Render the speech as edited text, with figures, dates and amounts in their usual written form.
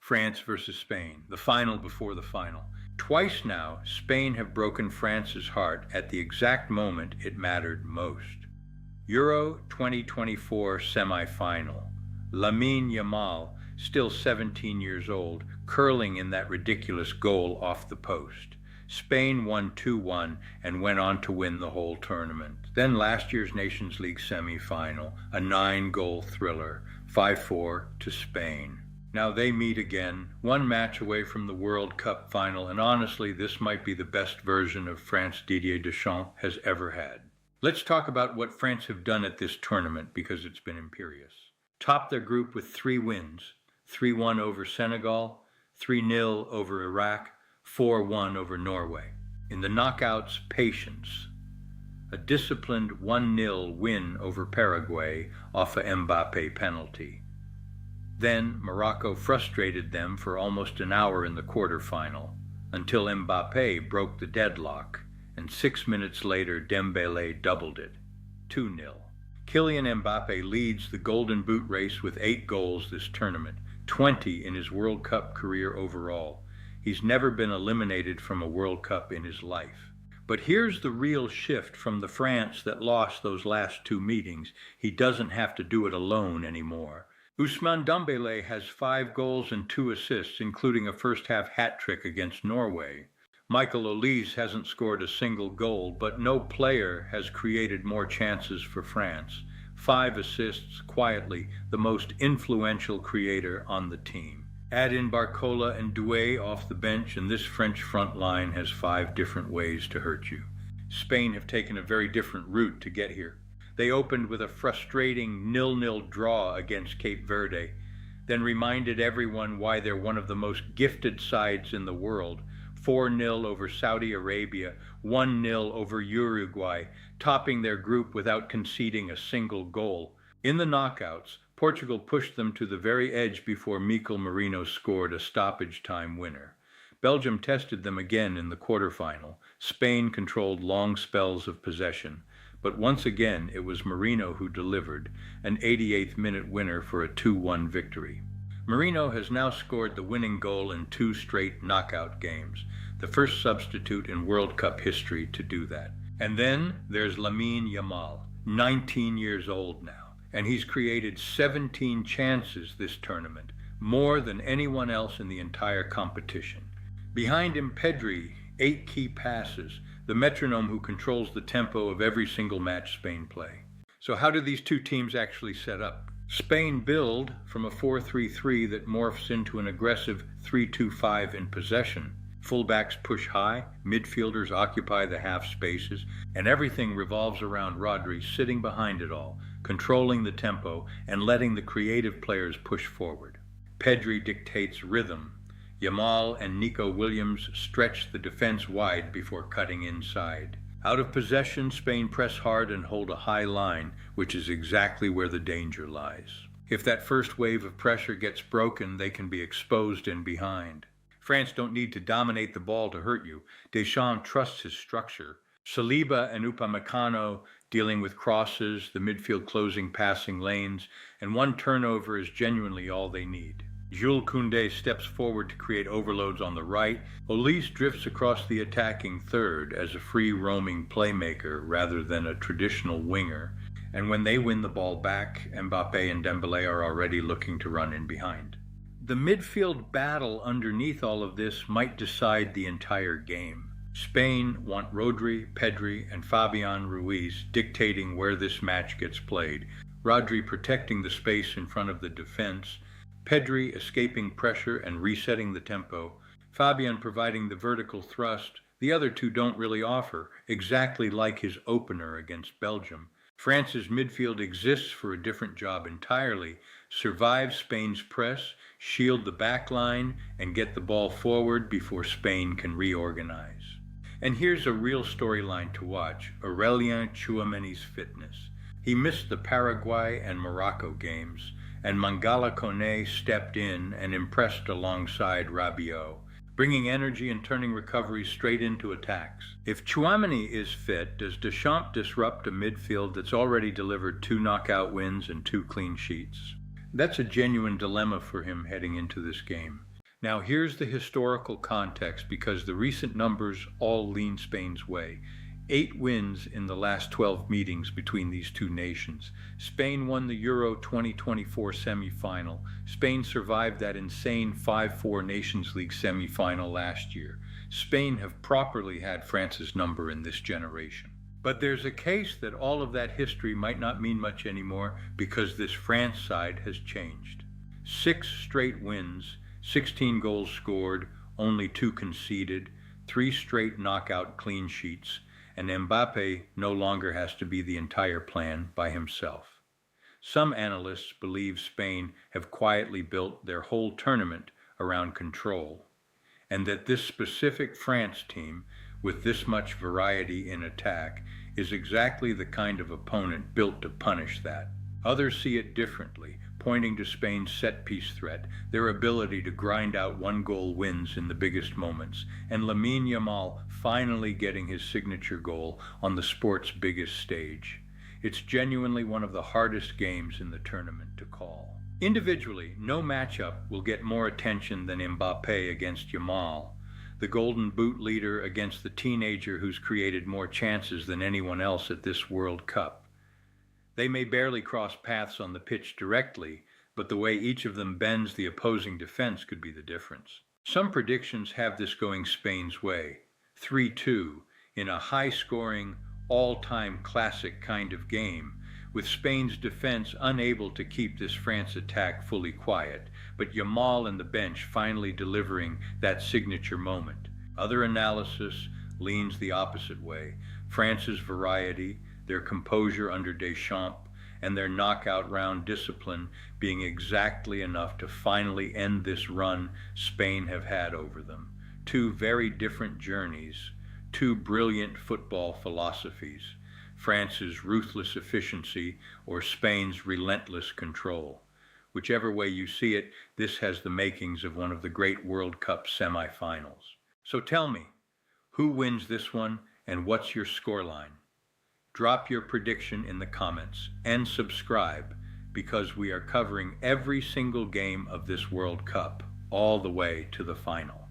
France versus Spain, the final before the final. Twice now, Spain have broken France's heart at the exact moment it mattered most. Euro 2024 semi-final. Lamine Yamal, still 17 years old, curling in that ridiculous goal off the post. Spain won 2-1 and went on to win the whole tournament. Then last year's Nations League semi-final, a 9-goal thriller, 5-4 to Spain. Now they meet again, one match away from the World Cup final, and honestly, this might be the best version of France Didier Deschamps has ever had. Let's talk about what France have done at this tournament because it's been imperious. Topped their group with 3 wins, 3-1 over Senegal, 3-0 over Iraq, 4-1 over Norway. In the knockouts, patience. A disciplined 1-0 win over Paraguay off a Mbappé penalty. Then Morocco frustrated them for almost an hour in the quarterfinal, until Mbappé broke the deadlock, and 6 minutes later Dembélé doubled it, 2-0. Kylian Mbappé leads the Golden Boot race with 8 goals this tournament, 20 in his World Cup career overall. He's never been eliminated from a World Cup in his life. But here's the real shift from the France that lost those last 2 meetings. He doesn't have to do it alone anymore. Ousmane Dembélé has 5 goals and 2 assists, including a first-half hat-trick against Norway. Mikel Olise hasn't scored a single goal, but no player has created more chances for France. 5 assists quietly, the most influential creator on the team. Add in Barcola and Doué off the bench, and this French front line has 5 different ways to hurt you. Spain have taken a very different route to get here. They opened with a frustrating 0-0 draw against Cape Verde, then reminded everyone why they're one of the most gifted sides in the world. 4-0 over Saudi Arabia, 1-0 over Uruguay, topping their group without conceding a single goal. In the knockouts, Portugal pushed them to the very edge before Mikel Merino scored a stoppage-time winner. Belgium tested them again in the quarterfinal. Spain controlled long spells of possession. But once again, it was Merino who delivered, an 88th-minute winner for a 2-1 victory. Merino has now scored the winning goal in 2 straight knockout games, the first substitute in World Cup history to do that. And then there's Lamine Yamal, 19 years old now, and he's created 17 chances this tournament, more than anyone else in the entire competition. Behind him, Pedri, 8 key passes, the metronome who controls the tempo of every single match Spain play. So how do these 2 teams actually set up? Spain build from a 4-3-3 that morphs into an aggressive 3-2-5 in possession. Fullbacks push high, midfielders occupy the half spaces, and everything revolves around Rodri sitting behind it all, controlling the tempo and letting the creative players push forward. Pedri dictates rhythm. Yamal and Nico Williams stretch the defense wide before cutting inside. Out of possession, Spain press hard and hold a high line, which is exactly where the danger lies. If that first wave of pressure gets broken, they can be exposed in behind. France don't need to dominate the ball to hurt you. Deschamps trusts his structure. Saliba and Upamecano dealing with crosses, the midfield closing passing lanes, and 1 turnover is genuinely all they need. Jules Koundé steps forward to create overloads on the right. Olise drifts across the attacking third as a free roaming playmaker rather than a traditional winger. And when they win the ball back, Mbappé and Dembélé are already looking to run in behind. The midfield battle underneath all of this might decide the entire game. Spain want Rodri, Pedri, and Fabian Ruiz dictating where this match gets played. Rodri protecting the space in front of the defense, Pedri escaping pressure and resetting the tempo, Fabian providing the vertical thrust the other 2 don't really offer, exactly like his opener against Belgium. France's midfield exists for a different job entirely: survive Spain's press, shield the back line, and get the ball forward before Spain can reorganize. And here's a real storyline to watch: Aurélien Tchouameni's fitness. He missed the Paraguay and Morocco games, and Mangala Kone stepped in and impressed alongside Rabiot, bringing energy and turning recoveries straight into attacks. If Tchouameni is fit, does Deschamps disrupt a midfield that's already delivered 2 knockout wins and 2 clean sheets? That's a genuine dilemma for him heading into this game. Now here's the historical context because the recent numbers all lean Spain's way. 8 wins in the last 12 meetings between these two nations. Spain won the Euro 2024 semifinal. Spain survived that insane 5-4 Nations League semifinal last year. Spain have properly had France's number in this generation. But there's a case that all of that history might not mean much anymore because this France side has changed. 6 straight wins, 16 goals scored, only 2 conceded, 3 straight knockout clean sheets, and Mbappé no longer has to be the entire plan by himself. Some analysts believe Spain have quietly built their whole tournament around control, and that this specific France team, with this much variety in attack, is exactly the kind of opponent built to punish that. Others see it differently, pointing to Spain's set-piece threat, their ability to grind out one-goal wins in the biggest moments, and Lamine Yamal finally getting his signature goal on the sport's biggest stage. It's genuinely one of the hardest games in the tournament to call. Individually, no matchup will get more attention than Mbappé against Yamal, the Golden Boot leader against the teenager who's created more chances than anyone else at this World Cup. They may barely cross paths on the pitch directly, but the way each of them bends the opposing defense could be the difference. Some predictions have this going Spain's way, 3-2, in a high-scoring, all-time classic kind of game, with Spain's defense unable to keep this France attack fully quiet, but Yamal and the bench finally delivering that signature moment. Other analysis leans the opposite way. France's variety, their composure under Deschamps, and their knockout round discipline being exactly enough to finally end this run Spain have had over them. 2 very different journeys, 2 brilliant football philosophies, France's ruthless efficiency or Spain's relentless control. Whichever way you see it, this has the makings of one of the great World Cup semifinals. So tell me, who wins this one and what's your scoreline? Drop your prediction in the comments and subscribe because we are covering every single game of this World Cup all the way to the final.